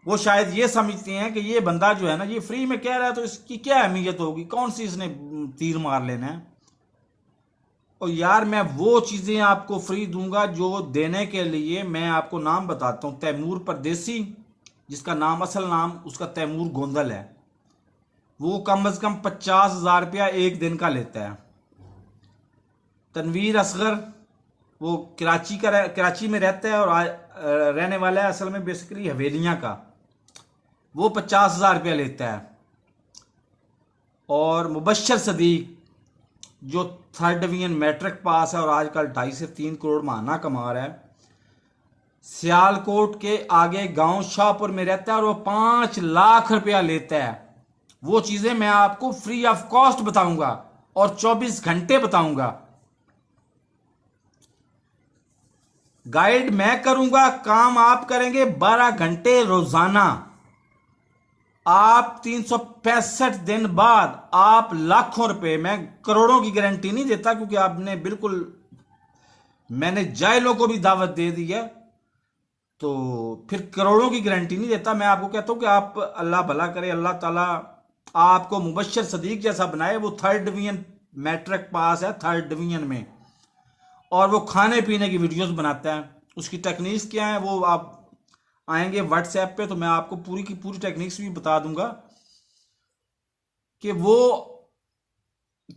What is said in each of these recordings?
वो शायद ये समझते हैं कि ये बंदा जो है ना ये फ्री में कह रहा है तो इसकी क्या अहमियत होगी, कौन सी इसने तीर मार लेना है। और यार मैं वो चीज़ें आपको फ्री दूंगा जो देने के लिए मैं आपको नाम बताता हूँ। तैमूर परदेसी, जिसका नाम असल नाम उसका तैमूर गोंदल है, वो कम से कम 50,000 रुपया एक दिन का लेता है। तनवीर असगर, वो कराची में रहता है और रहने वाला है असल में बेसिकली हवेलियाँ का, वो 50,000 रुपया लेता है। और मुबशर सदीक जो 3rd डिवीजन मैट्रिक पास है और आजकल 2.5 से 3 करोड़ माहाना कमा रहा है, सियालकोट के आगे गांव शाहपुर में रहता है और वो 5 लाख रुपया लेता है। वो चीजें मैं आपको फ्री ऑफ कॉस्ट बताऊंगा और 24 घंटे बताऊंगा। गाइड मैं करूंगा, काम आप करेंगे 12 घंटे रोजाना। आप 365 दिन बाद आप लाखों रुपए, मैं करोड़ों की गारंटी नहीं देता क्योंकि आपने बिल्कुल, मैंने जायलों को भी दावत दे दी है तो फिर करोड़ों की गारंटी नहीं देता। मैं आपको कहता हूं कि आप अल्लाह भला करे, अल्लाह ताला आपको मुबशर सदीक जैसा बनाए। वो 3rd डिवीजन मैट्रिक पास है, 3rd डिवीजन में, और वो खाने पीने की वीडियोस बनाता है। उसकी टेक्निक्स क्या है वो आप आएंगे व्हाट्सएप पे तो मैं आपको पूरी की पूरी टेक्निक्स भी बता दूंगा। कि वो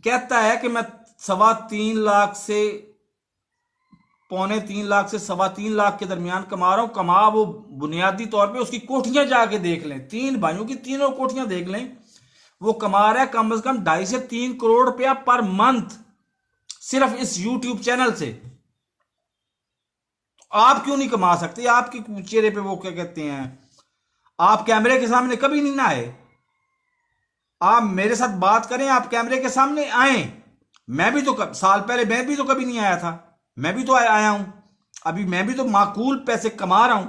कहता है कि मैं 3.25 लाख से 3.25 लाख से 3.25 लाख के दरमियान कमा रहा हूं। कमा वो बुनियादी तौर पे उसकी कोठियां जाके देख लें, 3 भाइयों की तीनों कोठियां देख लें, वो कमा रहा है कम से कम 2.5 से 3 करोड़ रुपया पर मंथ सिर्फ इस यूट्यूब चैनल से। आप क्यों नहीं कमा सकते? आपके चेहरे पे वो क्या कहते हैं, आप कैमरे के सामने कभी नहीं ना आए। आप मेरे साथ बात करें, आप कैमरे के सामने आए। मैं भी तो साल पहले मैं भी तो कभी नहीं आया था, मैं भी तो आया हूं। अभी मैं भी तो माकूल पैसे कमा रहा हूं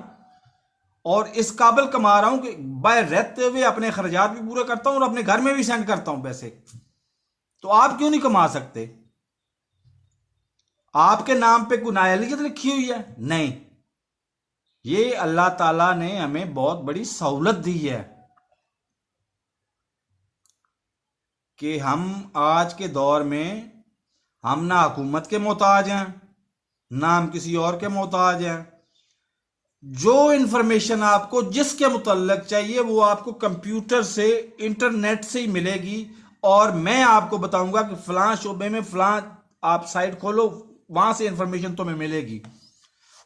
और इस काबिल कमा रहा हूं कि बाहर रहते हुए अपने खर्चात भी पूरे करता हूं और अपने घर में भी सेंड करता हूं पैसे। तो आप क्यों नहीं कमा सकते? आपके नाम पे कोई नाअहलियत लिखी हुई है? नहीं, ये अल्लाह ताला ने हमें बहुत बड़ी सहूलत दी है कि हम आज के दौर में हम ना हुकूमत के मोहताज हैं, ना हम किसी और के मोहताज हैं। जो इंफॉर्मेशन आपको जिसके मुतल्लक चाहिए वो आपको कंप्यूटर से, इंटरनेट से ही मिलेगी। और मैं आपको बताऊंगा कि फलां शोबे में फलां आप साइट खोलो, वहां से इंफॉर्मेशन तुम्हें मिलेगी।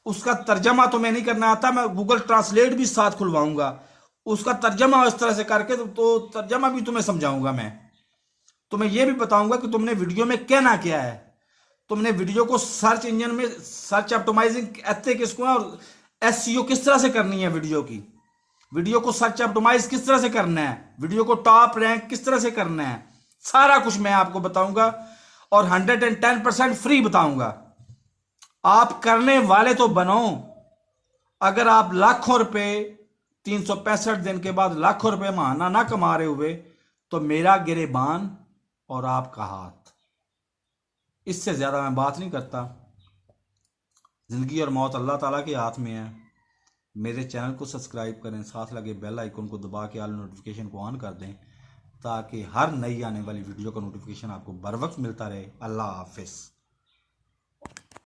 उसका तर्जमा तुम्हें नहीं करना आता, मैं गूगल ट्रांसलेट भी साथ खुलवाऊंगा। उसका तर्जमा इस तरह से करके तो तर्जमा भी तुम्हें समझाऊंगा। मैं तुम्हें यह भी बताऊंगा कि तुमने वीडियो में कहना क्या है। तुमने वीडियो को सर्च इंजन में सर्च ऑप्टिमाइजिंग कहते किसको है और एसईओ किस तरह से करनी है वीडियो की, वीडियो को सर्च ऑप्टिमाइज किस तरह से करना है, वीडियो को टॉप रैंक किस तरह से करना है, सारा कुछ मैं आपको बताऊंगा और 110% फ्री बताऊंगा। आप करने वाले तो बनो। अगर आप लाखों रुपए 365 दिन के बाद लाखों रुपए माहाना ना कमा रहे हुए तो मेरा गिरेबान और आपका हाथ, इससे ज्यादा मैं बात नहीं करता। जिंदगी और मौत अल्लाह ताला के हाथ में है। मेरे चैनल को सब्सक्राइब करें, साथ लगे बेल आइकन को दबा के ऑल नोटिफिकेशन को ऑन कर दें ताकि हर नई आने वाली वीडियो का नोटिफिकेशन आपको बर वक्त मिलता रहे। अल्लाह हाफिज़।